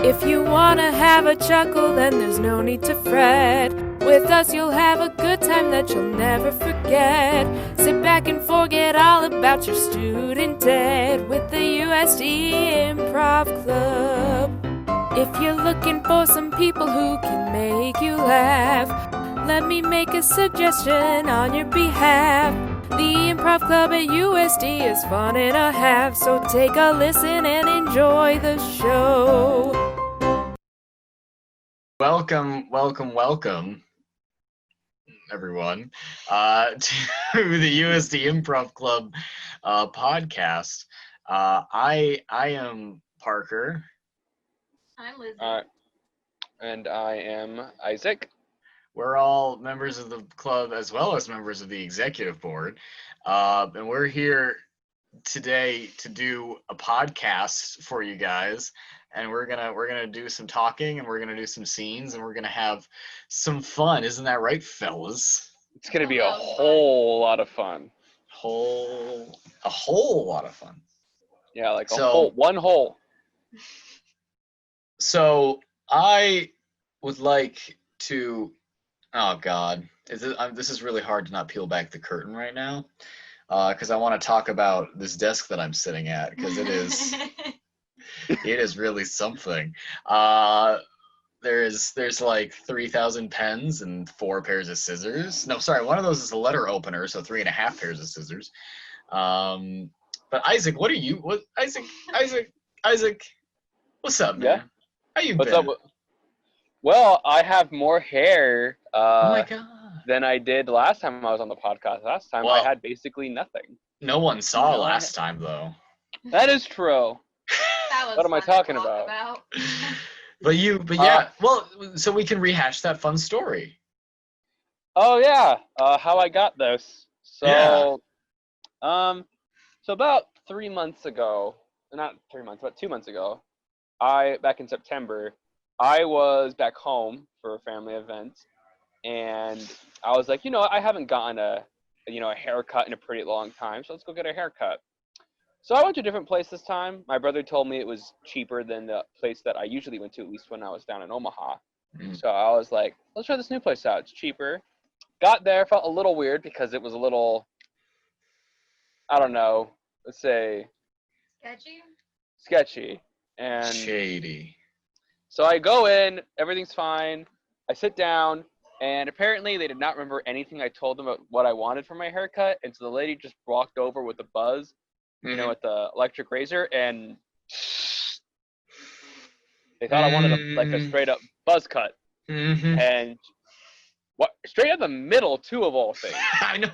If you wanna have a chuckle, then there's no need to fret. With us you'll have a good time that you'll never forget. Sit back and forget all about your student debt with the USD Improv Club. If you're looking for some people who can make you laugh, let me make a suggestion on your behalf. The Improv Club at USD is fun and a half, so take a listen and enjoy the show. Welcome, everyone, to the USD Improv Club podcast. I am Parker. I'm Lizzie. And I am Isaac. We're all members of the club as well as members of the executive board, and we're here today to do a podcast for you guys. And we're gonna do some talking, and we're gonna do some scenes, and we're gonna have some fun. Isn't that right, fellas? It's gonna be a whole lot of fun. A whole lot of fun. Yeah, like one hole. So I would like to. Oh God, this is really hard to not peel back the curtain right now, because I want to talk about this desk that I'm sitting at, because it is. It is really something. There's like 3,000 pens and 4 pairs of scissors. No, sorry, one of those is a letter opener, so 3.5 pairs of scissors. But Isaac, Isaac, what's up, man? Yeah. How you What's been? up? Well, I have more hair Oh my God. than I did last time I was on the podcast. Last time I had basically nothing. No one saw last time though. That is true. What am I talking about? But yeah, well, so we can rehash that fun story. Oh yeah, how I got this. So, Yeah. So about 3 months ago, not 3 months, but 2 months ago, back in September, I was back home for a family event, and I was like, I haven't gotten a haircut in a pretty long time, so let's go get a haircut. So I went to a different place this time. My brother told me it was cheaper than the place that I usually went to, at least when I was down in Omaha. So I was like, let's try this new place out. It's cheaper. Got there, felt a little weird because it was a little, I don't know, let's say sketchy. And Shady. so I go in, everything's fine. I sit down, and apparently they did not remember anything I told them about what I wanted for my haircut. And so the lady just walked over with a buzz, with the electric razor, and they thought I wanted a straight up buzz cut. And straight up the middle too, of all things. I know,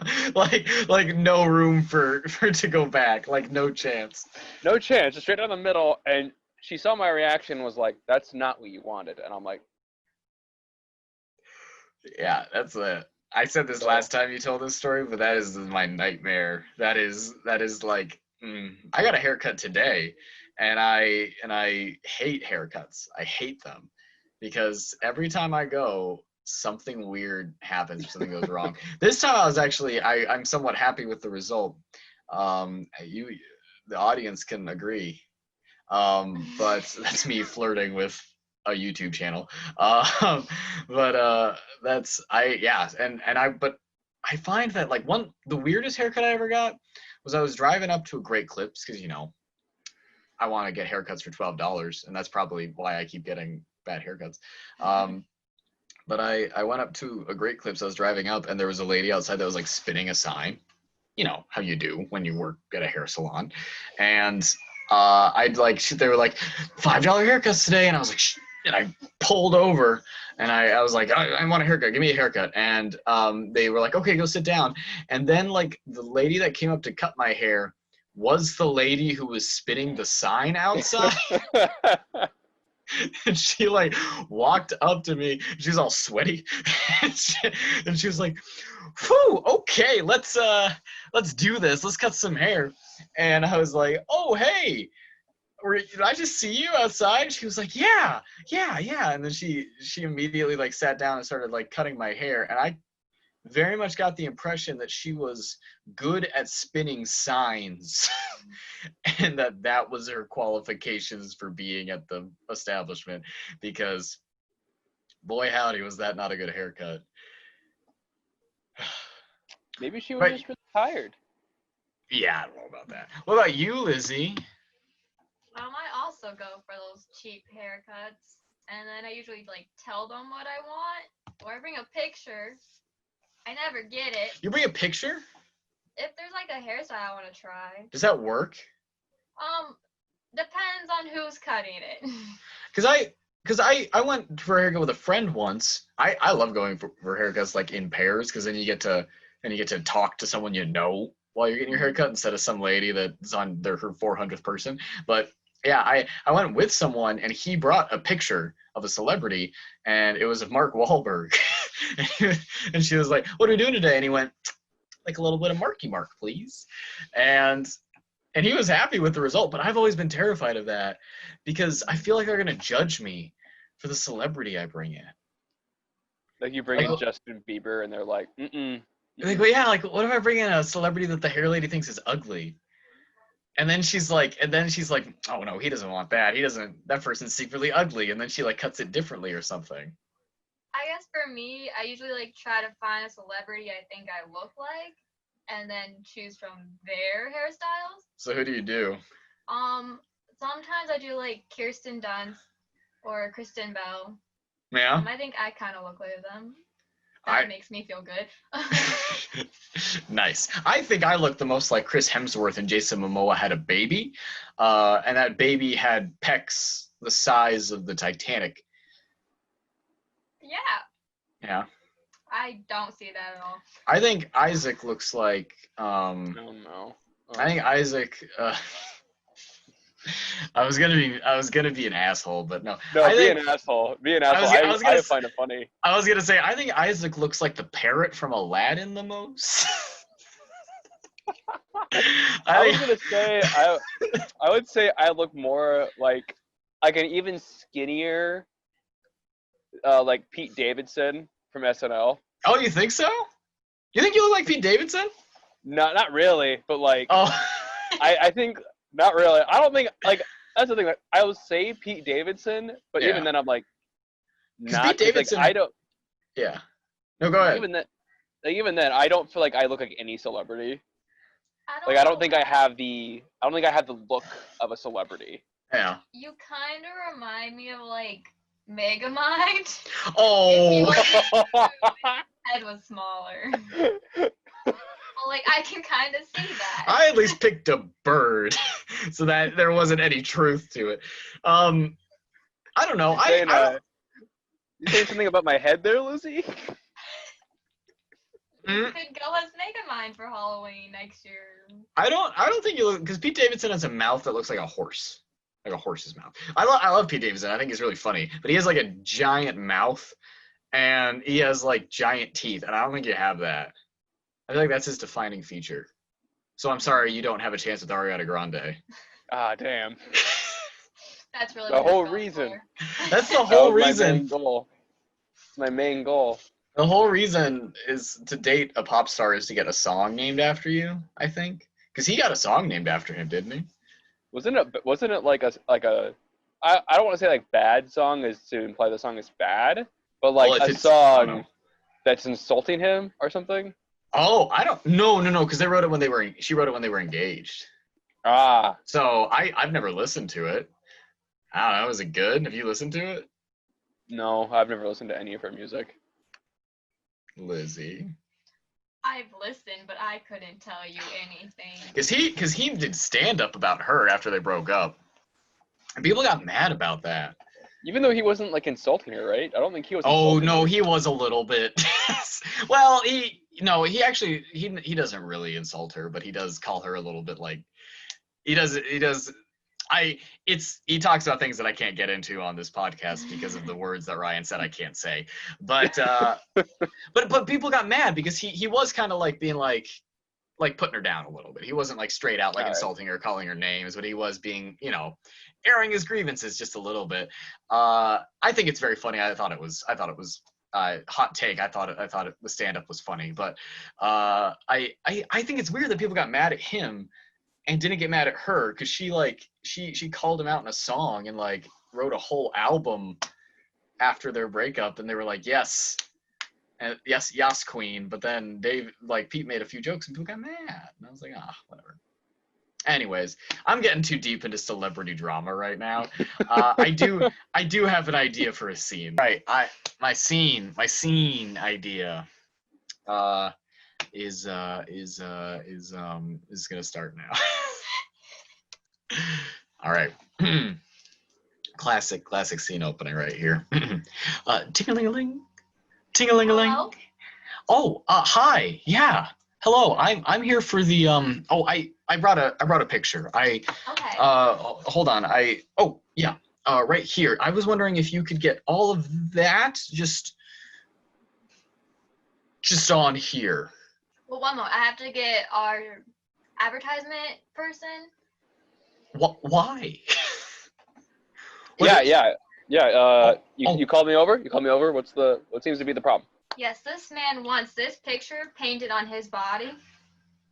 like no room for to go back, like no chance. No chance, just straight down the middle. And she saw my reaction, was like, "That's not what you wanted," and I'm like, "Yeah, that's it." I said this last time you told this story, but that is my nightmare. That is like. I got a haircut today, and I hate haircuts. I hate them because every time I go, something weird happens. Something goes wrong. This time I was actually I'm somewhat happy with the result. The audience can agree, but that's me flirting with a YouTube channel. But I find that like the weirdest haircut I ever got was I was driving up to a Great Clips because I want to get haircuts for $12, and that's probably why I keep getting bad haircuts. But I went up to a Great Clips. I was driving up, and there was a lady outside that was like spinning a sign. You know how you do when you work at a hair salon, and they were like $5 haircuts today, and I was like, and I pulled over. And I was like, I want a haircut. Give me a haircut. And they were like, okay, go sit down. And then like the lady that came up to cut my hair was the lady who was spinning the sign outside. And she like walked up to me. She was all sweaty. And she was like, whew, okay, let's do this. Let's cut some hair. And I was like, oh, hey. Did I just see you outside? She was like, yeah. And then she immediately like sat down and started like cutting my hair. And very much got the impression that she was good at spinning signs and that was her qualifications for being at the establishment, because boy howdy was that not a good haircut. Maybe she was Right. just really tired. Yeah, I don't know about that. What about you, Lizzie? I also go for those cheap haircuts, and then I usually like tell them what I want, or I bring a picture. I never get it. You bring a picture? If there's like a hairstyle I want to try, Does that work? depends on who's cutting it. Because I went for a haircut with a friend once. I love going for haircuts like in pairs, because then you get to talk to someone you know while you're getting your haircut instead of some lady that's on her 400th person. But yeah, I went with someone and he brought a picture of a celebrity and it was of Mark Wahlberg. And she was like, "What are we doing today?" And he went, "Like a little bit of Marky Mark, please." And he was happy with the result, but I've always been terrified of that because I feel like they're going to judge me for the celebrity I bring in. Like you bring in Like- Justin Bieber and they're like, Like, well, yeah, like what if I bring in a celebrity that the hair lady thinks is ugly? And then she's like, "Oh no, he doesn't want that. That person's secretly ugly." And then she like cuts it differently or something. I guess for me, I usually like try to find a celebrity I think I look like, and then choose from their hairstyles. So who do you do? Sometimes I do like Kirsten Dunst or Kristen Bell. Yeah. I think I kind of look like them. I- That makes me feel good. Nice. I think I look the most like Chris Hemsworth and Jason Momoa had a baby, and that baby had pecs the size of the Titanic. Yeah, Yeah. I don't see that at all. I think Isaac looks like. oh no. I think Isaac. I was gonna be an asshole, but no. No, I be think, an asshole. Be an I asshole. was gonna I s- find it funny. I was gonna say I think Isaac looks like the parrot from Aladdin the most. I was gonna say I would say I look more like an even skinnier like Pete Davidson from SNL. Oh, you think so? You think you look like Pete Davidson? Not really, but like Oh. I think not really. I don't think like that's the thing. Like, I will say Pete Davidson, but Yeah. even then I'm like 'Cause not. Pete 'cause, Davidson- like, I don't. Yeah. No, go ahead. Even then, I don't feel like I look like any celebrity. I I don't think I have the look of a celebrity. Yeah. You kind of remind me of like Megamind. Oh. Head was smaller. Well, like I can kind of see that. I at least picked a bird, so that there wasn't any truth to it. I don't know. saying, you saying something about my head there, Lucy? You could go as Megamind for Halloween next year. I don't think you look, because Pete Davidson has a mouth that looks like a horse, like a horse's mouth. I love Pete Davidson. I think he's really funny, but he has like a giant mouth, and he has like giant teeth, and I don't think you have that. I feel like that's his defining feature. So I'm sorry you don't have a chance with Ariana Grande. Ah, damn. That's really The what it's whole going reason. for. That's the That whole was reason. My main goal. It's my main goal. The whole reason is to date a pop star is to get a song named after you, I think. Because he got a song named after him, didn't he? Wasn't it like a I don't want to say like bad song is to imply the song is bad, but like Well, a it's- I don't song know. that's insulting him or something. Oh, I don't. No, because they wrote it when they were. She wrote it when they were engaged. Ah, So I've never listened to it. I don't know. Is it good? Have you listened to it, no, I've never listened to any of her music. Lizzie? I've listened, but I couldn't tell you anything. Because he did stand up about her after they broke up, and people got mad about that. Even though he wasn't like insulting her, right? I don't think he was. Oh insulting no, her. he was a little bit. Well, he actually he doesn't really insult her, but he does call her a little bit like he does. He talks about things that I can't get into on this podcast because of the words that Ryan said I can't say. But but people got mad because he was kind of like being like putting her down a little bit. He wasn't like straight out like All right. insulting her, calling her names, but he was being, airing his grievances just a little bit. I think it's very funny. I thought it was hot take. I thought the stand-up was funny, but I think it's weird that people got mad at him and didn't get mad at her because she called him out in a song and like wrote a whole album after their breakup, and they were like, yes, queen. But then Pete made a few jokes and people got mad, and I was like, whatever. Anyways, I'm getting too deep into celebrity drama right now. I do have an idea for a scene. Right, my scene idea is gonna start now. All right. Classic scene opening right here. Ting-a-ling-a-ling, ting-a-ling-a-ling. Hello? Oh, hi. Yeah. Hello. I'm here for the I brought a picture. Okay. Hold on. Right here. I was wondering if you could get all of that just on here. Well, one moment. I have to get our advertisement person. Why? Yeah. Oh. You called me over? What seems to be the problem? Yes, this man wants this picture painted on his body.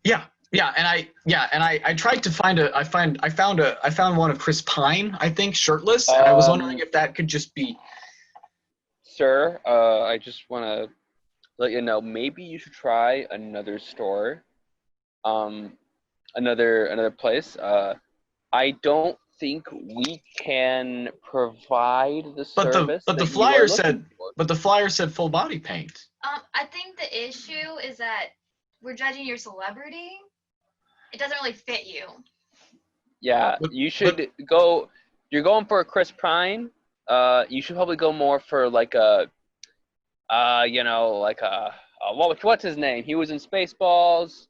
Yeah, and I tried to find I found one of Chris Pine, I think, shirtless, and I was wondering if that could just be. Sir, I just want to let you know, maybe you should try another store, another place. I don't think we can provide the service. But the flyer said full body paint. I think the issue is that we're judging your celebrity. It doesn't really fit you. Yeah, you should go. You're going for a Chris Pine. You should probably go more for like a, what's his name? He was in Spaceballs.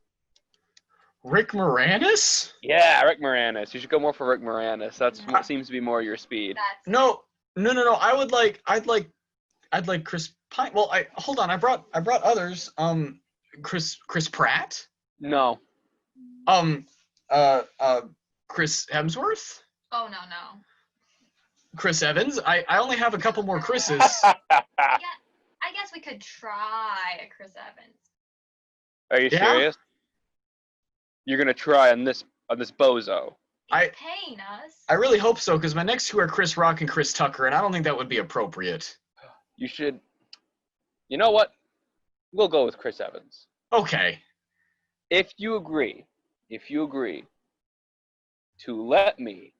Rick Moranis? Yeah, Rick Moranis. You should go more for Rick Moranis. That's what seems to be more your speed. No. I'd like Chris Pine. Well, hold on. I brought others. Chris Pratt? No. Chris Hemsworth? Oh, no. Chris Evans? I only have a couple more Chris's. I guess we could try a Chris Evans. Are you serious? You're gonna try on this bozo. Paying us. I really hope so, because my next two are Chris Rock and Chris Tucker, and I don't think that would be appropriate. You should. You know what? We'll go with Chris Evans. Okay. If you agree to let me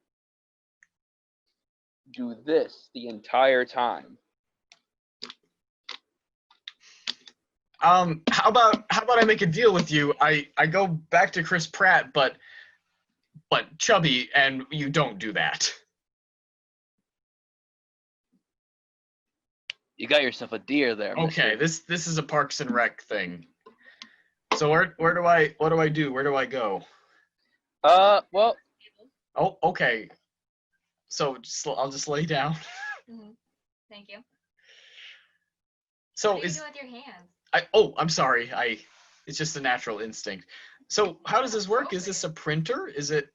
do this the entire time. How about I make a deal with you? I go back to Chris Pratt, but chubby, and you don't do that. You got yourself a deer there. Okay, mister. this is a Parks and Rec thing. So what do I do? Where do I go? Well. Oh, okay. So I'll just lay down. Mm-hmm. Thank you. So what do you do with your hands? I'm sorry. It's just a natural instinct. So how does this work? Is this a printer? Is it?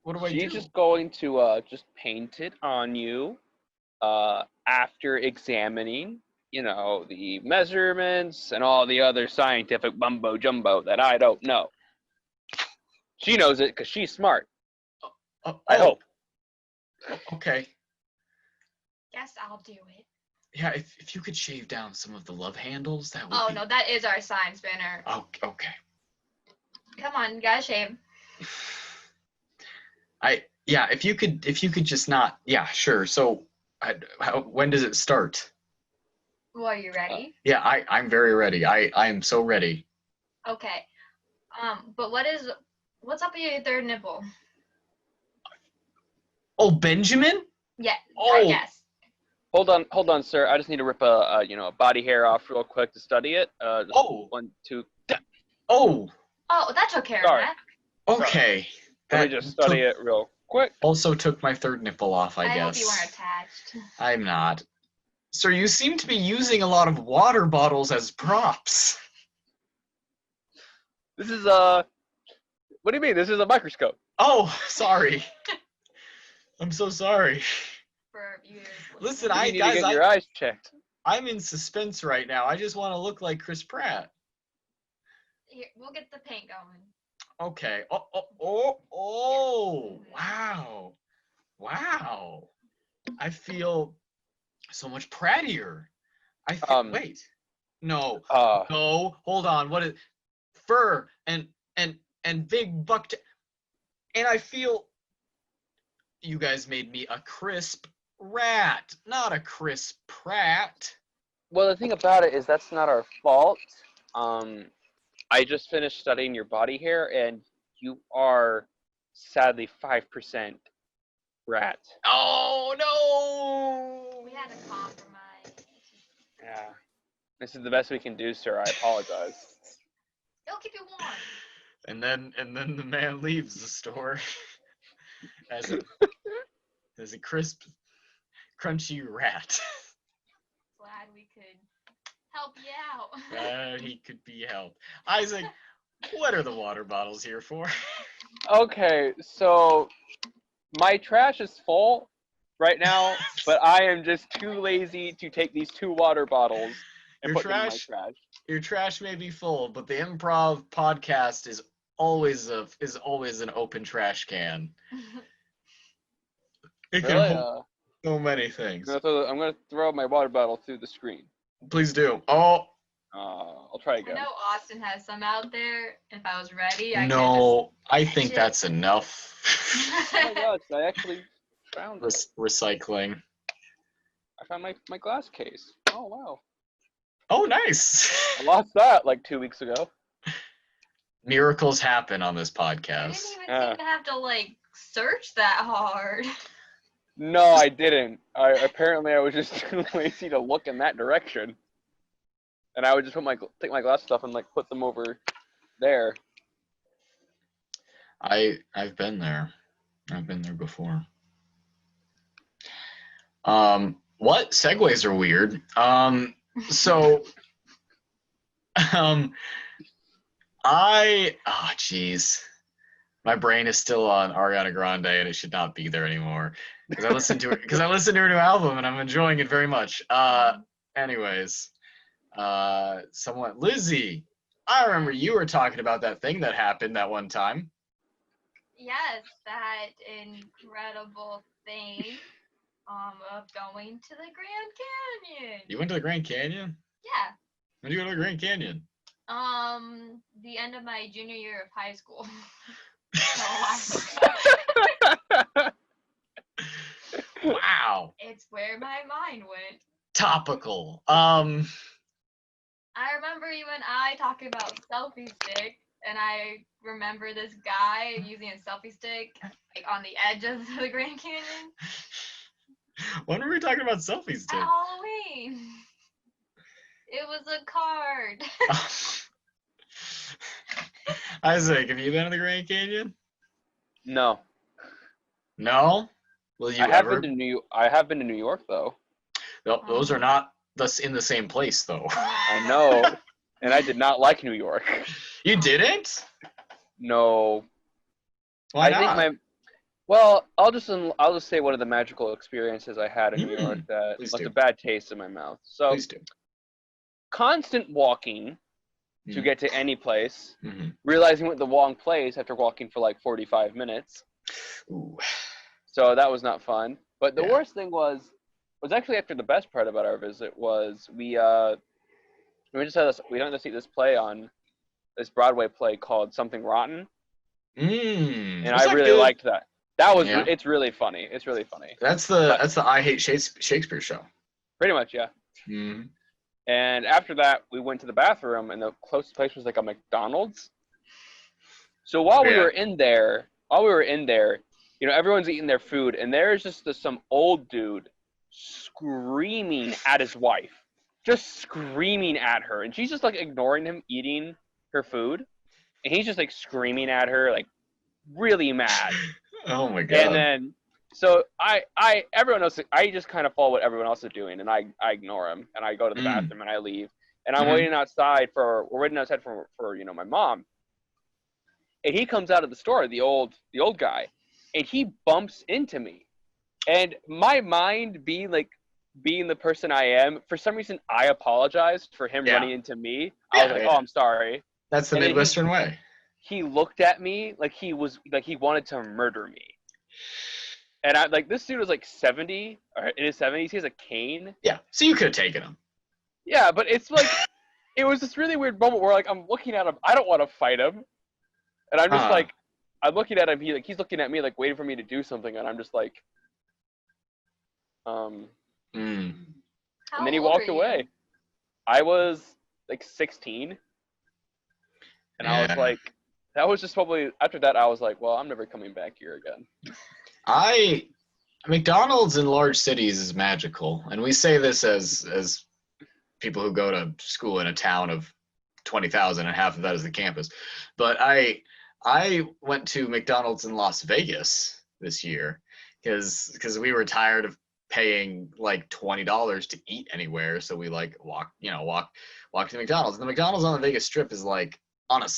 What do I do? She's just going to just paint it on you after examining, the measurements and all the other scientific mumbo jumbo that I don't know. She knows it because she's smart. I hope. Okay. Guess I'll do it. Yeah, if you could shave down some of the love handles, that would. Oh no, that is our sign spinner. Oh, okay. Come on, you gotta shave. If you could just not. Yeah, sure. So, when does it start? Well, are you ready? Yeah, I'm very ready. I am so ready. Okay. But what's up with your third nipple? Oh, Benjamin? Yeah, Oh. I guess. Hold on, sir. I just need to rip a body hair off real quick to study it. One, two. Oh. Oh, that took care Sorry. of that. Okay. Let me just study it real quick. Also took my third nipple off, I guess. I hope you weren't attached. I'm not. Sir, you seem to be using a lot of water bottles as props. This is what do you mean? This is a microscope. Oh, sorry. I'm so sorry. For you. Listen, You need to get your eyes checked. I'm in suspense right now. I just want to look like Chris Pratt. Here, we'll get the paint going. Okay. Wow. Wow. I feel so much prattier. I feel, wait. No. No. Hold on. What is fur and big buck and I feel you guys made me a crisp rat, not a crisp Pratt. Well, the thing about it is that's not our fault. I just finished studying your body hair, and you are sadly 5% rat. Oh no! We had to compromise. Yeah. This is the best we can do, sir. I apologize. It'll keep you warm. And then the man leaves the store as a crisp, crunchy rat. Glad we could help you out. Glad he could be helped. Isaac, what are the water bottles here for? Okay, so my trash is full right now, but I am just too lazy to take these 2 water bottles and put them in my trash. Your trash may be full, but the Improv Podcast is always an open trash can. It can Really? hold so many things. I'm gonna throw my water bottle through the screen. Please do. Oh. I'll try again. I know Austin has some out there. If I was ready, I think that's enough. Oh my gosh, I actually found it. Recycling. I found my glass case. Oh, wow. Oh, nice. I lost that like 2 weeks ago. Miracles happen on this I podcast. didn't even seem to have to search that hard. No, I didn't. Apparently I was just too lazy to look in that direction. And I would just take my glass stuff and put them over there. I've been there. I've been there before. What? Segues are weird. My brain is still on Ariana Grande and it should not be there anymore. Because I listened to her new album and I'm enjoying it very much. Anyways. Lizzie, I remember you were talking about that thing that happened that one time. Yes, that incredible thing of going to the Grand Canyon. You went to the Grand Canyon? Yeah. When did you go to the Grand Canyon? The end of my junior year of high school. Wow. It's where my mind went. Topical. I remember you and I talking about selfie stick, and I remember this guy using a selfie stick on the edge of the Grand Canyon. When were we talking about selfie stick? At Halloween. It was a card. Isaac, have you been to the Grand Canyon? No. No? Will you I have been to New York though. No, those are not in the same place though. I know. And I did not like New York. You didn't? No. Why not? I'll just say one of the magical experiences I had in New York that left a bad taste in my mouth. So Please do. Constant walking to get to any place, realizing we're at the wrong place after walking for 45 minutes. Ooh. So that was not fun. But the worst thing was actually after the best part about our visit was we went to see this play on this Broadway play called Something Rotten. And I really liked that. It's really funny. It's really funny. That's the I Hate Shakespeare show. Pretty much, yeah. Mm. And after that, we went to the bathroom, and the closest place was a McDonald's. So while we were in there, everyone's eating their food, and there's just some old dude screaming at his wife, just screaming at her, and she's just ignoring him eating her food, and he's just screaming at her, really mad. Oh my god! And then, so everyone else, I just kind of follow what everyone else is doing, and I ignore him, and I go to the bathroom and I leave, and I'm waiting outside for my mom, and he comes out of the store, the old guy, and he bumps into me, and my mind being being the person I am, for some reason I apologized for him running into me. I was like, "Oh, I'm sorry." That's the And then Midwestern way. He looked at me like he wanted to murder me. And I like, this dude was like 70 or in his 70s. He has a cane. Yeah, so you could have taken him. Yeah, but it's like it was this really weird moment where like I'm looking at him. I don't want to fight him, and I'm just like, I'm looking at him. He's looking at me like waiting for me to do something, and I'm just like, Mm. And then he walked away. I was like 16, and I was like, that was just probably after that. I was like, well, I'm never coming back here again. McDonald's in large cities is magical, and we say this as people who go to school in a town of 20,000, and half of that is the campus. But I went to McDonald's in Las Vegas this year because we were tired of paying like $20 to eat anywhere, so we like walk to McDonald's. And the McDonald's on the Vegas Strip is like a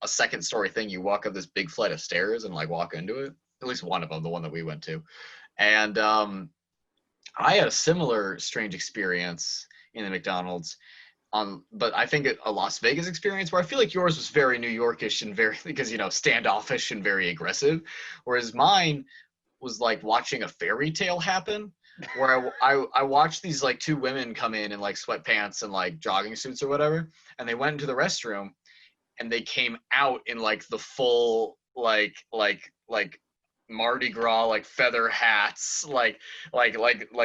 second story thing. You walk up this big flight of stairs and like walk into it. At least one of them, the one that we went to. And I had a similar strange experience in the McDonald's, but I think a Las Vegas experience where I feel like yours was very New Yorkish and very, because, standoffish and very aggressive, whereas mine was like watching a fairy tale happen, where I watched these like two women come in like sweatpants and like jogging suits or whatever, and they went into the restroom, and they came out in like the full like Mardi Gras like feather hats, like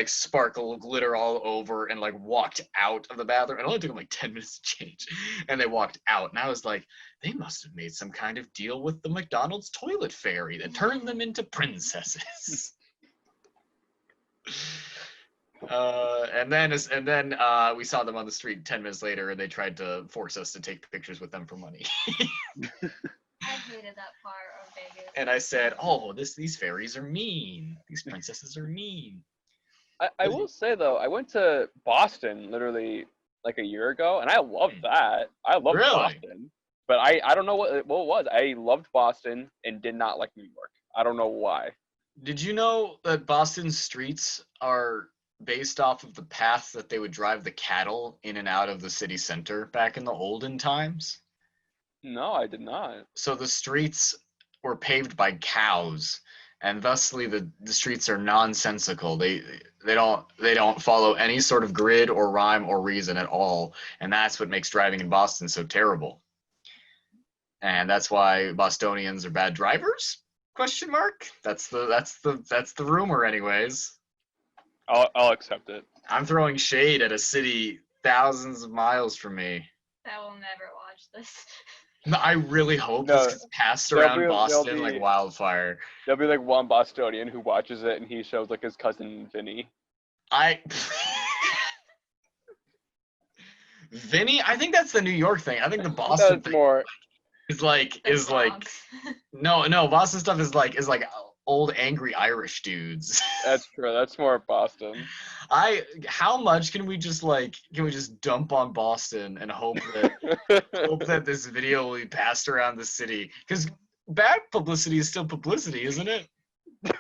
sparkle glitter all over, and like walked out of the bathroom. It only took them like 10 minutes to change, and they walked out. And I was like, they must have made some kind of deal with the McDonald's toilet fairy that turned them into princesses. And then we saw them on the street 10 minutes later, and they tried to force us to take pictures with them for money. I hated that part of Vegas. And I said, "Oh, these fairies are mean. These princesses are mean." I will say though, I went to Boston literally like a year ago, and I loved that. I loved Boston, but I don't know what it was. I loved Boston and did not like New York. I don't know why. Did you know that Boston's streets are based off of the path that they would drive the cattle in and out of the city center back in the olden times? No, I did not. So the streets were paved by cows, and thusly the streets are nonsensical. They don't follow any sort of grid or rhyme or reason at all, and that's what makes driving in Boston so terrible. And that's why Bostonians are bad drivers? Question mark? That's the rumor, anyways. I'll accept it. I'm throwing shade at a city thousands of miles from me. I will never watch this. I really hope this gets passed around Boston like wildfire. There'll be like one Bostonian who watches it, and he shows like his cousin Vinny. Vinny? I think that's the New York thing. I think the Boston thing is like no, Boston stuff is like old angry Irish dudes. That's true. That's more Boston. How much can we just dump on Boston and hope that this video will be passed around the city? Because bad publicity is still publicity, isn't it? I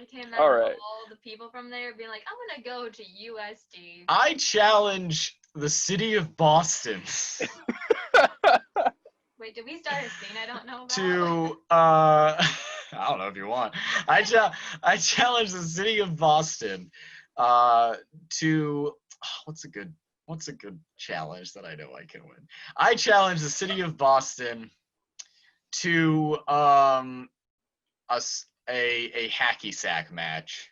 can't imagine all the people from there being like, I'm gonna go to USD. I challenge the city of Boston. Wait, did we start a scene I don't know about? To I don't know if you want. I challenge the city of Boston to what's a good challenge that I know I can win. I challenge the city of Boston to a hacky sack match.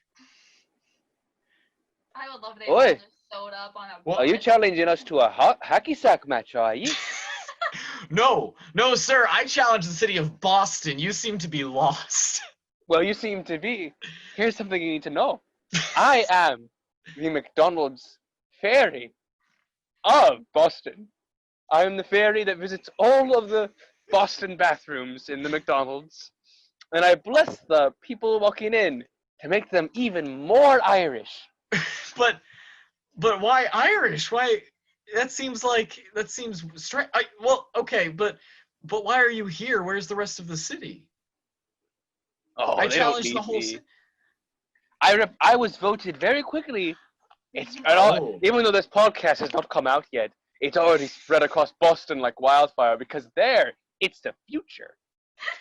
I would love if they just sewed up on a. Are you challenging us to a hacky sack match? Are you? No, sir. I challenge the city of Boston. You seem to be lost. Well, you seem to be. Here's something you need to know. I am the McDonald's fairy of Boston. I am the fairy that visits all of the Boston bathrooms in the McDonald's, and I bless the people walking in to make them even more Irish. But why Irish? Why? That seems strange. Well, okay, but why are you here? Where's the rest of the city? Oh, I challenge the whole city. I was voted very quickly. Oh. Even though this podcast has not come out yet, it's already spread across Boston like wildfire because it's the future.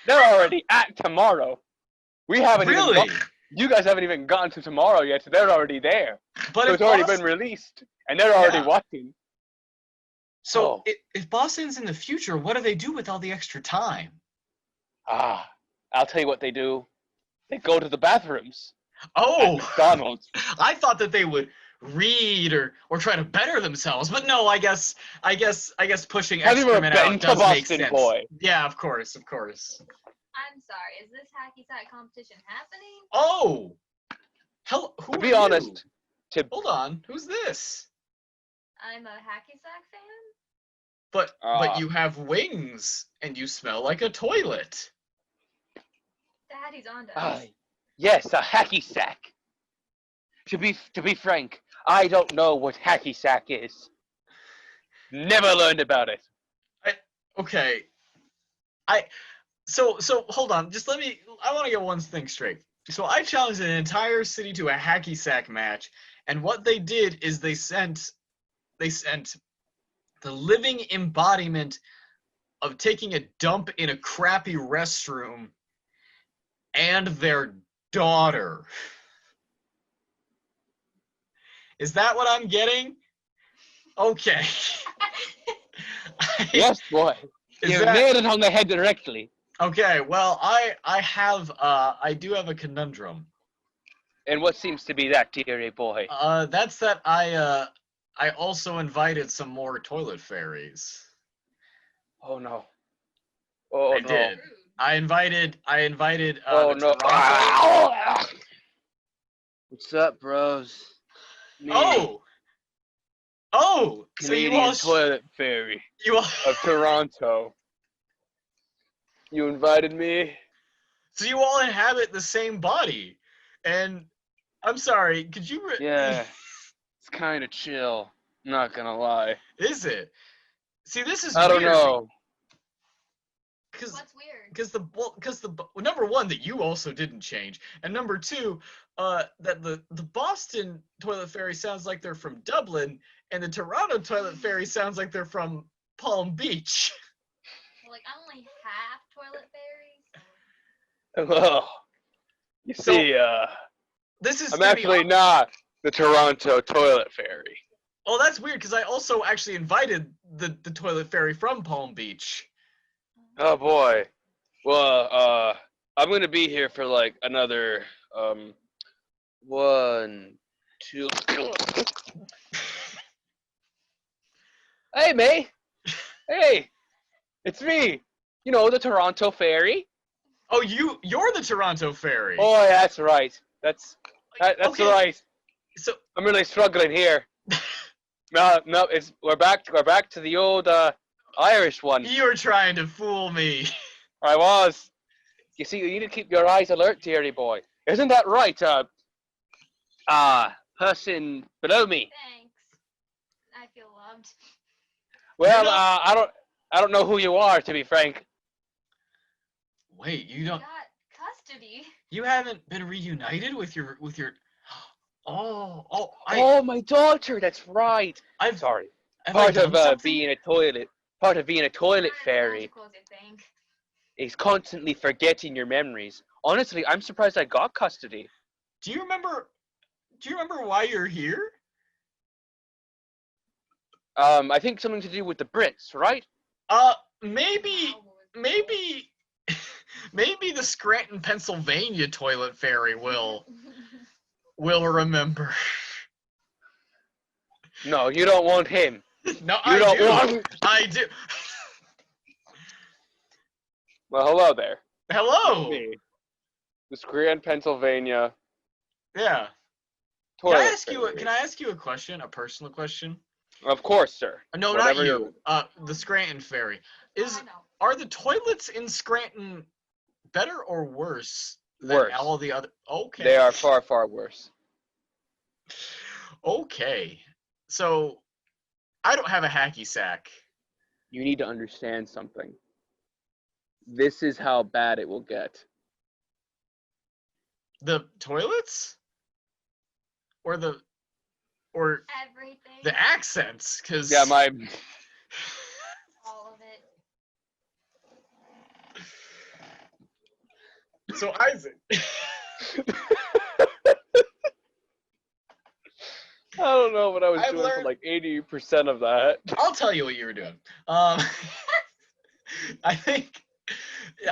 They're already at tomorrow. We haven't Really? you guys haven't even gotten to tomorrow yet, so they're already there. But So if it's already Boston, been released, and they're already Yeah. watching. so if Boston's in the future, what do they do with all the extra time? I'll tell you what they do. They go to the bathrooms at Oh, McDonald's. I thought that they would read or try to better themselves, but no, I guess pushing Have you ever excrement been out to does make Boston, sense. boy? Yeah, of course. I'm sorry. Is this hacky sack competition happening? Oh, hell, who To are be you? honest, Hold on, who's this? I'm a hacky sack fan. But Ah. you have wings and you smell like a toilet. Daddy's on to us. Yes, a hacky sack. To be frank, I don't know what hacky sack is. Never learned about it. Okay. So hold on. Just I want to get one thing straight. So I challenged an entire city to a hacky sack match, and what they did is they sent the living embodiment of taking a dump in a crappy restroom and their daughter. Is that what I'm getting? Okay. Yes, boy. Is You that- nailed it on the head directly. Okay, well, I do have a conundrum. And what seems to be that, dearie boy? That's that I also invited some more toilet fairies. Oh no. Oh I no. did. Rude. I invited Oh the no. Toronto. What's up, bros? Me, Oh, so you Canadian all toilet fairy you all of Toronto. You invited me? so you all inhabit the same body. And I'm sorry, could you Yeah. It's kind of chill. Not gonna lie. Is it? See, this is I don't weird know. Cuz What's weird? because number one, that you also didn't change, and number two, that the Boston toilet fairy sounds like they're from Dublin, and the Toronto toilet fairy sounds like they're from Palm Beach. Like, I'm only half toilet fairy. Well, you So, see, This is I'm gonna be actually not the Toronto toilet fairy. Oh, that's weird because I also actually invited the toilet fairy from Palm Beach. Oh boy. Well, I'm gonna be here for like another 1, 2. Hey, May. Hey, it's me. You know, the Toronto fairy. Oh, you're the Toronto fairy. Oh, that's right. That's Okay, right. So I'm really struggling here. No, we're back to the old Irish one. you were trying to fool me. I was. You see, you need to keep your eyes alert, dearie boy. Isn't that right? Person below me. Thanks. I feel loved. Well, You're not- I don't know who you are, to be frank. Wait, Got custody. you haven't been reunited with your Oh, Oh, my daughter. That's right. I've Sorry. have I Part done of something? being a toilet fairy Magical as you think. is constantly forgetting your memories. Honestly, I'm surprised I got custody. Do you remember why you're here? I think something to do with the Brits, right? Maybe maybe the Scranton, Pennsylvania toilet fairy will remember. No, you don't want him. No, You don't want. I do. Well, hello there. Hello. Me, the Scranton, Pennsylvania Yeah. toilet Can fairy. I ask you a question? A personal question? Of course, sir. No, Whatever not you're- you. The Scranton fairy. I know. Are the toilets in Scranton better or worse than Worse. all the other? Okay. They are far, far worse. Okay. So I don't have a hacky sack. You need to understand something. This is how bad it will get. The toilets? or the Everything. accents? Because Yeah, my All of it. So Isaac. I don't know what I was I've doing for learned- like 80% of that. I'll tell you what you were doing. I think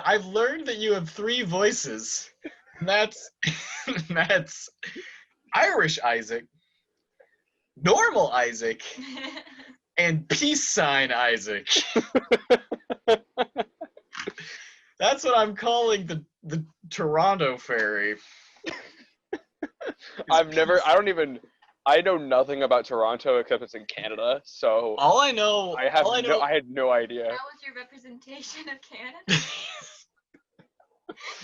I've learned that you have 3 voices. And that's Irish Isaac, normal Isaac, and peace sign Isaac. That's what I'm calling the Toronto ferry. I know nothing about Toronto except it's in Canada, so All I know, I had no idea. That was your representation of Canada?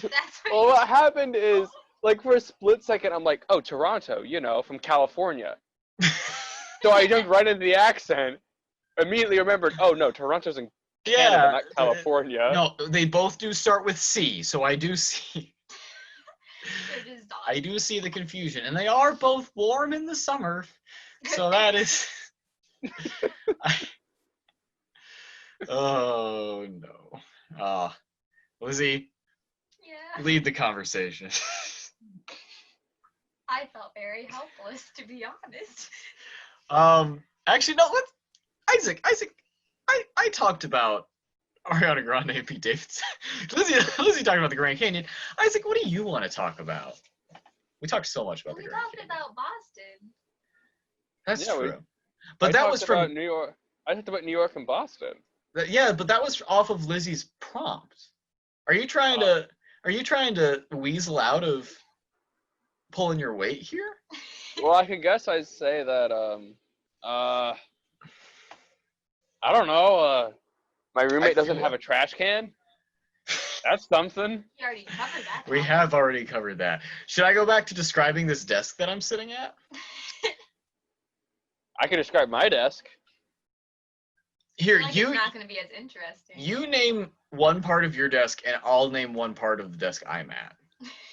That's what Well, what happened is, like, for a split second, I'm like, oh, Toronto, from California. So I jumped right into the accent, immediately remembered, oh, no, Toronto's in Canada, not California. No, they both do start with C, so I do see. They're just I do see the confusion, and they are both warm in the summer, so that is. Oh no, Lizzie, Yeah. lead the conversation. I felt very helpless, to be honest. Actually, no. Isaac. I talked about Ariana Grande and Pete Davidson. Lizzie talked about the Grand Canyon. Isaac, what do you want to talk about? We talked so much about We the Grand talked Canyon. about Boston. That's Yeah, true. But that was from New York. I talked about New York and Boston. yeah, but that was off of Lizzie's prompt. Are you trying to weasel out of pulling your weight here? Well, I can guess I'd say that, I don't know, my roommate doesn't have a trash can. That's something. You already covered that. We topic. have already covered that. Should I go back to describing this desk that I'm sitting at? I can describe my desk. Here, Like you it's not going to be as interesting. you name one part of your desk, and I'll name one part of the desk I'm at.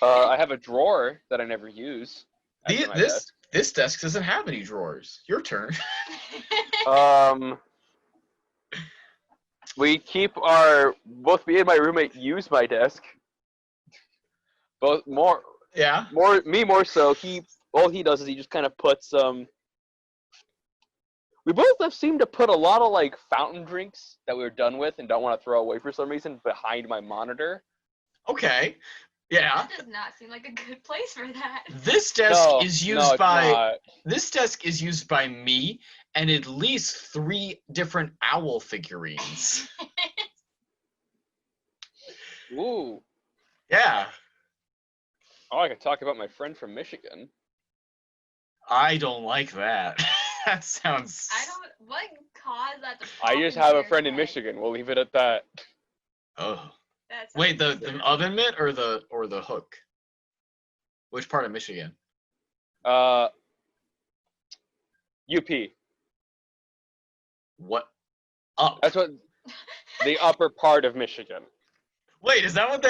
I have a drawer that I never use. That's my desk. This desk doesn't have any drawers. Your turn. We keep both me and my roommate use my desk. Both Yeah. me more so. All he does is he just kind of puts we both have seemed to put a lot of like fountain drinks that we were done with and don't want to throw away for some reason behind my monitor. Okay. Yeah. That does not seem like a good place for that. This desk is used it's by not. this desk is used by me and at least 3 different owl figurines. Ooh. Yeah. Oh, I could talk about my friend from Michigan. I don't like that. That sounds. What caused that to I pop just into have a your friend in head? Michigan. We'll leave it at that. Oh. That Wait, sounds the weird. oven mitt or the hook? Which part of Michigan? UP. What? Up. That's what the upper part of Michigan. Wait, is that what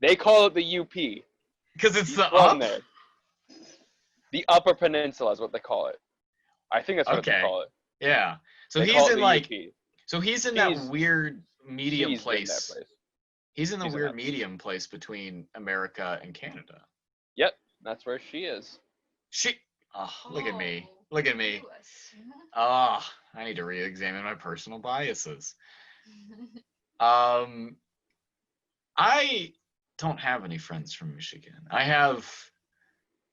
They call it the UP. because it's the From up? there. The Upper Peninsula is what they call it. I think that's what Okay. they call it. Yeah. So They he's call it in the like UP. so he's in that He's- weird medium He's in that place. place. He's in the He's in weird that- medium place between America and Canada. Yep, that's where she is. Look at me. Oh, Look at me. you assume. I need to re-examine my personal biases. I don't have any friends from Michigan. I have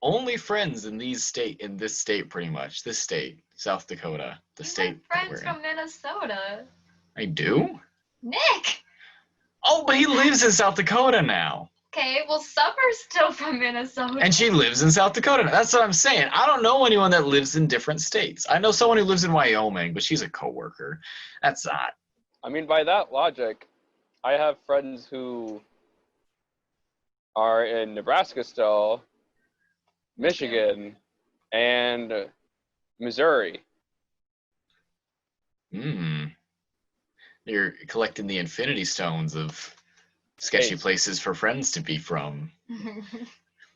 only friends in this state pretty much. This state, South Dakota, the You state have that friends we're in. from Minnesota. I do? Nick! Oh, but he lives in South Dakota now. Okay, well, Summer's still from Minnesota. And she lives in South Dakota. That's what I'm saying. I don't know anyone that lives in different states. I know someone who lives in Wyoming, but she's a coworker. That's not. I mean, by that logic, I have friends who are in Nebraska still, Michigan, and Missouri. You're collecting the infinity stones of sketchy Space. places for friends to be from.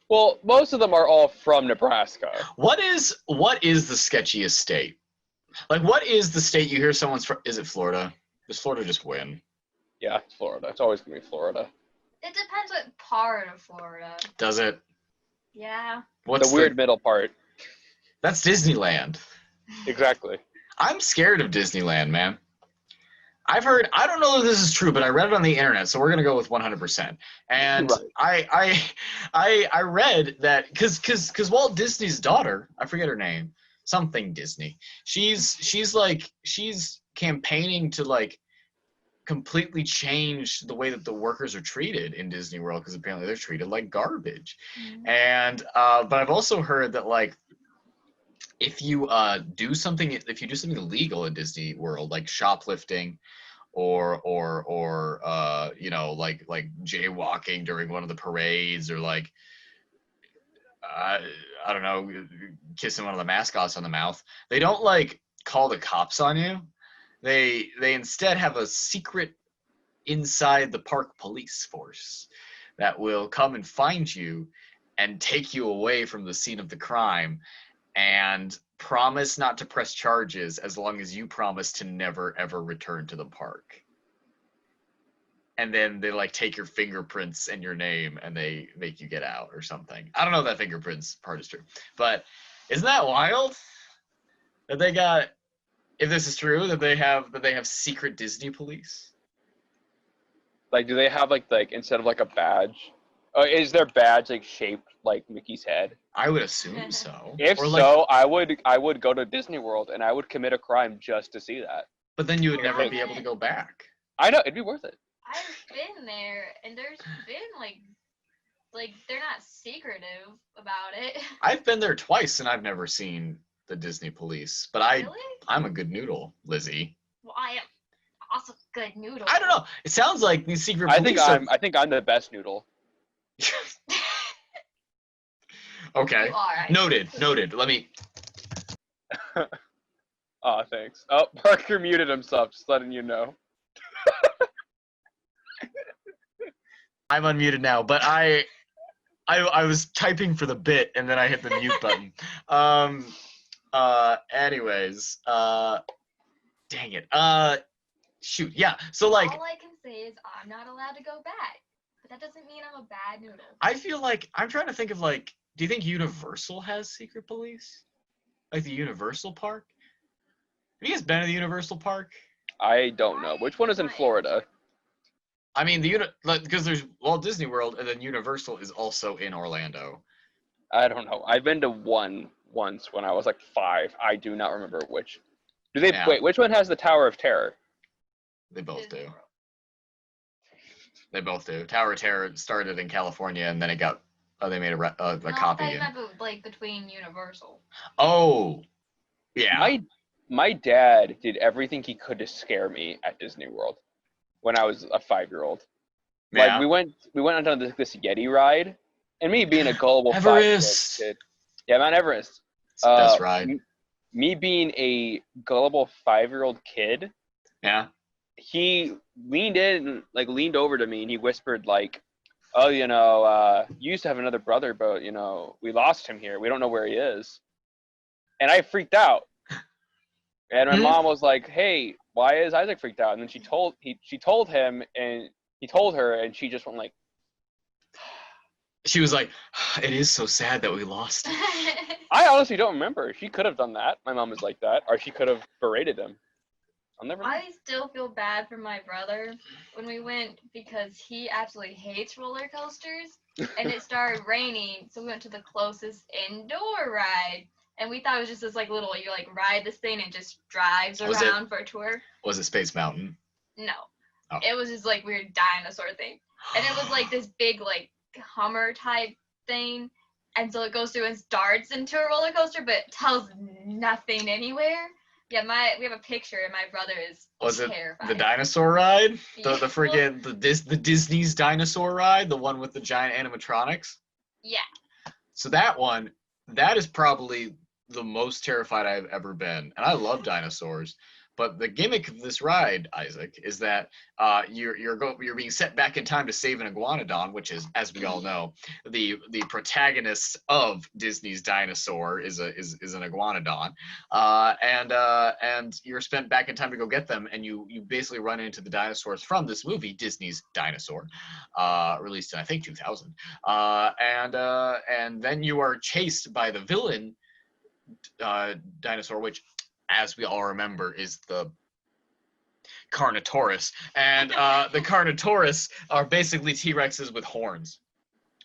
Well, most of them are all from Nebraska. What is the sketchiest state? Like, what is the state you hear someone's from? Is it Florida? Does Florida just win? Yeah, it's Florida. It's always going to be Florida. It depends what part of Florida. Does it? Yeah. What's the weird middle part. That's Disneyland. Exactly. I'm scared of Disneyland, man. I've heard, I don't know if this is true, but I read it on the internet, so we're gonna go with 100%. And Right. I read that because Walt Disney's daughter, I forget her name, something Disney. She's campaigning to like completely change the way that the workers are treated in Disney World, because apparently they're treated like garbage. Mhm. And but I've also heard that like if you do something illegal in Disney World, like shoplifting or you know, like jaywalking during one of the parades, or like I don't know, kissing one of the mascots on the mouth, they don't like call the cops on you. They instead have a secret inside the park police force that will come and find you and take you away from the scene of the crime, and promise not to press charges as long as you promise to never ever return to the park. And then they like take your fingerprints and your name and they make you get out or something. I don't know if that fingerprints part is true, but isn't that wild that they got, if this is true, that they have secret Disney police? Like, do they have like instead of like a badge? Is their badge like shaped like Mickey's head? I would assume so. If Or so, I would go to Disney World and I would commit a crime just to see that. but then you would never Right. be able to go back. I know, it'd be worth it. I've been there, and there's been like they're not secretive about it. I've been there twice and I've never seen the Disney police, but Really? I'm a good noodle, Lizzie. Well, I am also good noodle. I don't know. It sounds like these secret I police. think I'm the best noodle. Okay. You are. Noted. Let me. Oh, thanks. Oh, Parker muted himself, just letting you know. I'm unmuted now, but I was typing for the bit and then I hit the mute button. Anyways, dang it. Shoot. Yeah. So like, all I can say is I'm not allowed to go back, but that doesn't mean I'm a bad noodle. I feel like I'm trying to think of like, do you think Universal has secret police? Like the Universal Park? Have you guys been to the Universal Park? I don't know. Which one is in Florida? I mean, because there's Walt Disney World, and then Universal is also in Orlando. I don't know. I've been to one once when I was like 5. I do not remember which. Yeah. Wait, which one has the Tower of Terror? They both Disney do. World. They both do. Tower of Terror started in California, and then it got they made a No, copy. I meant like between Universal. Oh, yeah. My dad did everything he could to scare me at Disney World when I was a 5-year-old. Yeah. Like we went on this Yeti ride, and me being a gullible Everest. 5-year-old kid. Yeah, Mount Everest. It's the best ride. Me being a gullible 5-year-old kid, Yeah. he leaned over to me and he whispered like, "Oh, you know, you used to have another brother, but you know, we lost him here. We don't know where he is." And I freaked out. And my mom was like, "Hey, why is Isaac freaked out?" And then she told him, and he told her, and she just went like, She was like, "It is so sad that we lost him." I honestly don't remember. She could have done that. My mom is like that, or she could have berated him. I'll never know. I still feel bad for my brother when we went, because he absolutely hates roller coasters, and it started raining, so we went to the closest indoor ride, and we thought it was just this like little, you like ride this thing and just drives Was it- around for a tour. Was it Space Mountain? No, Oh. it was just like weird dinosaur thing, and it was like this big like Hummer type thing, and so it goes through and starts into a roller coaster, but it tells nothing anywhere. Yeah, we have a picture, and my brother is Was it terrified. the dinosaur ride? The Yeah. friggin' the Disney's dinosaur ride, the one with the giant animatronics? Yeah. So that is probably the most terrified I've ever been. And I love dinosaurs, But the gimmick of this ride, Isaac, is that you're being set back in time to save an iguanodon, which is, as we all know, the protagonist of Disney's Dinosaur is an iguanodon, and you're spent back in time to go get them, and you basically run into the dinosaurs from this movie, Disney's Dinosaur, released in I think 2000, and then you are chased by the villain dinosaur, which, as we all remember, is the Carnotaurus. And the Carnotaurus are basically T-Rexes with horns.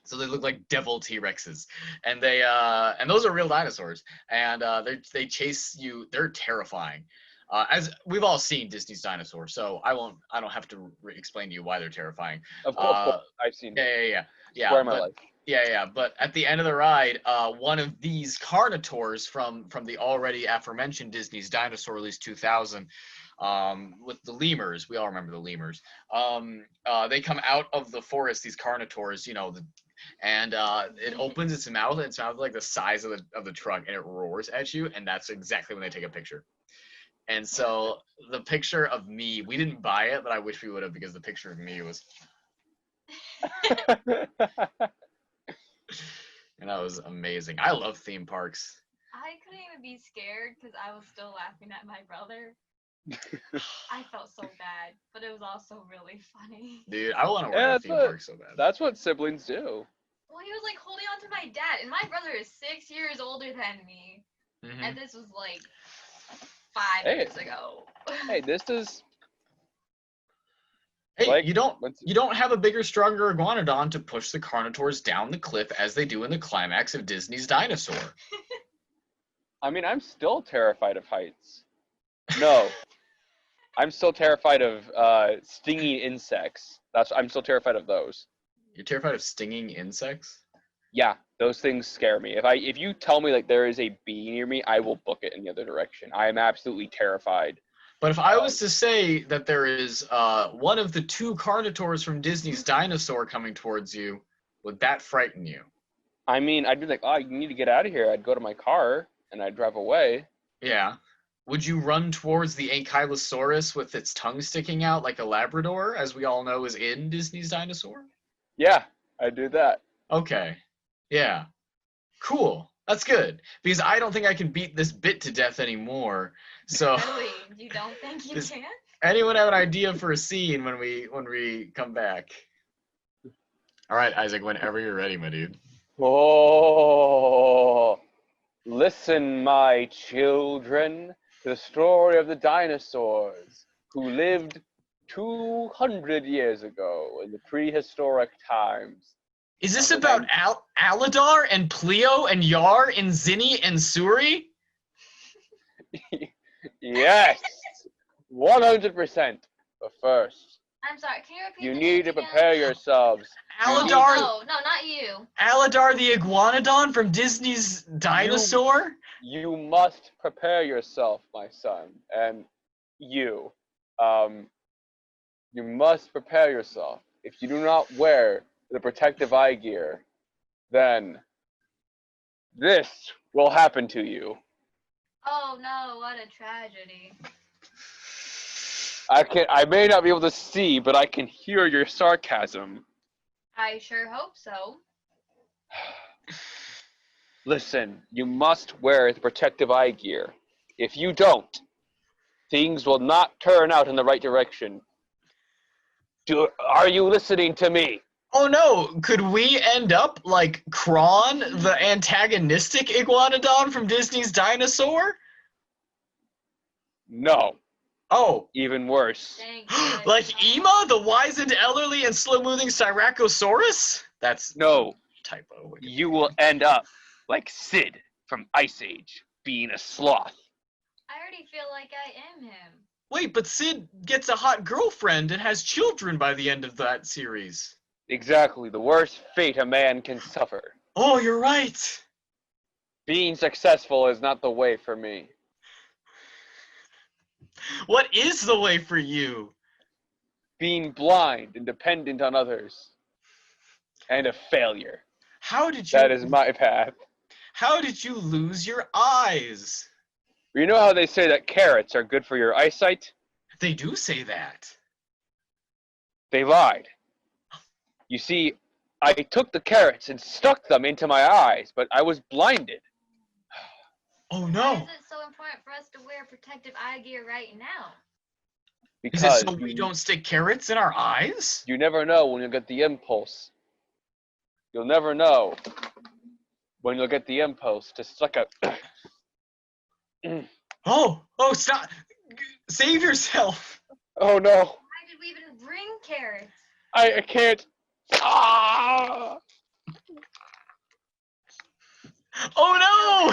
So they look like devil T-Rexes. And those are real dinosaurs. And they chase you. They're terrifying. As we've all seen Disney's Dinosaur, so I don't have to explain to you why they're terrifying. Of course, I've seen it. Yeah. Swear my life. Yeah. But at the end of the ride, one of these Carnotaurs from the already aforementioned Disney's Dinosaur release 2000, with the lemurs, we all remember the lemurs. They come out of the forest, these Carnotaurs, and it opens its mouth, and it's mouth like the size of the truck, and it roars at you, and that's exactly when they take a picture. And so the picture of me, we didn't buy it, but I wish we would have, because the picture of me was. And that was amazing. I love theme parks. I couldn't even be scared because I was still laughing at my brother. I felt so bad, but it was also really funny. Dude, I want to work at theme parks so bad. That's what siblings do. Well, he was like holding on to my dad, and my brother is 6 years older than me. Mhm. And this was like 5 years ago. Hey, this is. Hey, Like, you don't have a bigger, stronger iguanodon to push the Carnotaurs down the cliff as they do in the climax of Disney's Dinosaur. I mean, I'm still terrified of heights. No. I'm still terrified of stinging insects. I'm still terrified of those. You're terrified of stinging insects? Yeah, those things scare me. If you tell me like there is a bee near me, I will book it in the other direction. I am absolutely terrified. But if I was to say that there is one of the 2 Carnotaurs from Disney's Dinosaur coming towards you, would that frighten you? I mean, I'd be like, oh, you need to get out of here. I'd go to my car and I'd drive away. Yeah. Would you run towards the Ankylosaurus with its tongue sticking out like a Labrador, as we all know is in Disney's Dinosaur? Yeah, I'd do that. Okay. Yeah. Cool. That's good. Because I don't think I can beat this bit to death anymore. So Really? You don't think you can? anyone have an idea for a scene when we come back? All right, Isaac, whenever you're ready, my dude. Oh, listen, my children, to the story of the dinosaurs who lived 200 years ago in the prehistoric times. Is this about Aladar and Pleo and Yar and Zinni and Suri? Yes, 100%. But first, I'm sorry, can you repeat you the need names to again? prepare yourselves. Aladar, No, not you. Aladar the Iguanodon from Disney's Dinosaur? You must prepare yourself, my son, and you must prepare yourself. If you do not wear the protective eye gear, then this will happen to you. Oh no, what a tragedy. I may not be able to see, but I can hear your sarcasm. I sure hope so. Listen, you must wear the protective eye gear. If you don't, things will not turn out in the right direction. Are you listening to me? Oh no, could we end up like Kron, the antagonistic Iguanodon from Disney's Dinosaur? No. Oh, Even worse. Thank goodness. like Ema, the wizened, elderly, and slow-moving Syracosaurus? That's No. typo. You will end up like Sid from Ice Age, being a sloth. I already feel like I am him. Wait, but Sid gets a hot girlfriend and has children by the end of that series. Exactly, the worst fate a man can suffer. Oh, you're right. Being successful is not the way for me. What is the way for you? Being blind and dependent on others. And a failure. How did you? That is my path. How did you lose your eyes? You know how they say that carrots are good for your eyesight? They do say that. They lied. You see, I took the carrots and stuck them into my eyes, but I was blinded. Oh Why no! is it so important for us to wear protective eye gear right now? Is it Because so we don't stick carrots in our eyes? you never know when you'll get the impulse. You'll never know when you'll get the impulse to suck a... Oh, stop! Save yourself! Oh no, Why did we even bring carrots? I can't. Ah! Oh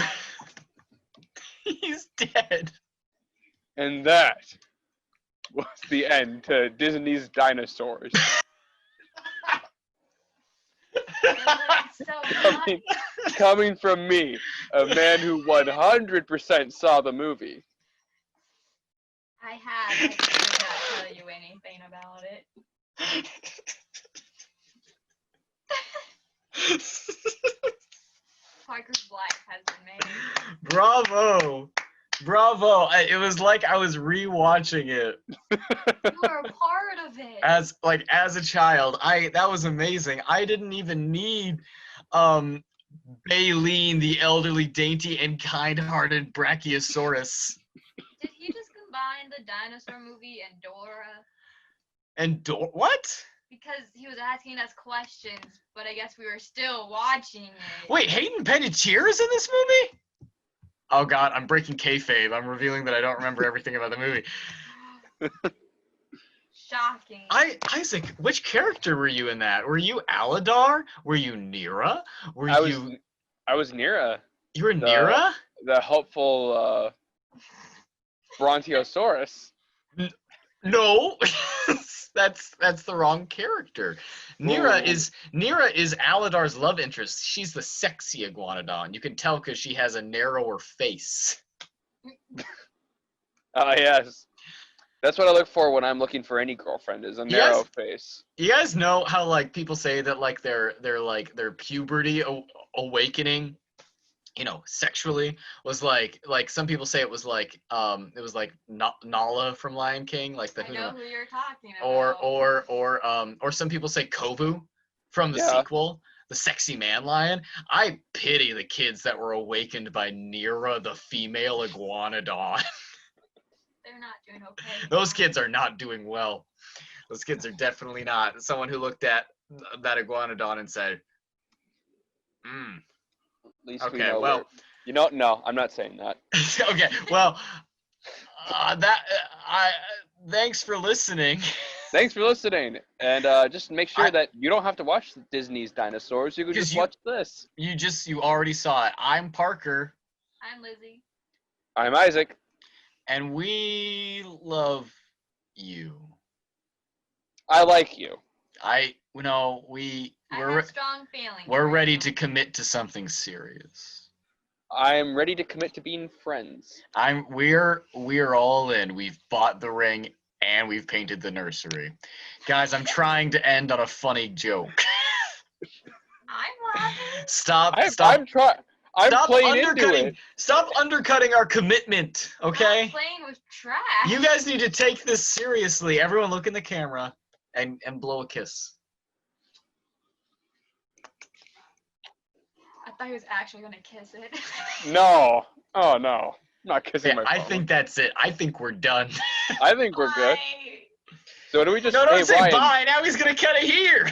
no! He's dead. And that was the end to Disney's dinosaurs. It's so funny. Coming from me, a man who 100% saw the movie. I did not tell you anything about it. Parker's life has been made. Bravo! It was like I was rewatching it You were a part of it. as a child. That was amazing. I didn't even need Baleen, the elderly, dainty, and kind-hearted Brachiosaurus. Did he just combine the dinosaur movie and Dora? And what? Because he was asking us questions, but I guess we were still watching it. Wait, Hayden Panettiere is in this movie? Oh god, I'm breaking kayfabe. I'm revealing that I don't remember everything about the movie. Shocking. Isaac, which character were you in that? Were you Aladar? Were you Nira? I was Nira, You were Nira? the helpful Brontosaurus. No. that's the wrong character. Nira is Aladar's love interest. She's the sexy iguanodon. You can tell because she has a narrower face. Yes. That's what I look for when I'm looking for any girlfriend, is a narrow face. You guys know how like people say that like their puberty awakening, sexually was like some people say it was like Nala from Lion King, like the I know who you're talking about. or some people say Kovu from the sequel, the sexy man lion. I pity the kids that were awakened by Nira, the female iguanodon. They're not doing okay. Those kids are not doing well. Those kids are definitely not. Someone who looked at that iguanodon and said, At least okay, we know well, no, I'm not saying that. okay, well, thanks for listening. Thanks for listening, and just make sure that you don't have to watch Disney's dinosaurs. You can just watch this. You already saw it. I'm Parker. I'm Lizzie. I'm Isaac. And we love you. I like you. I have strong feelings. We're ready to commit to something serious. I'm ready to commit to being friends. We're all in. We've bought the ring and we've painted the nursery. Guys, I'm trying to end on a funny joke. I'm laughing. Stop. I'm playing into it. Stop undercutting our commitment, okay? I'm playing with trash. You guys need to take this seriously. Everyone look in the camera and blow a kiss. I thought he was actually going to kiss it. No. Oh, no. I'm not kissing my phone. I think that's it. I think we're done. I think we're good. Bye. So do we just... No, don't say Ryan, bye. Now he's going to cut it here.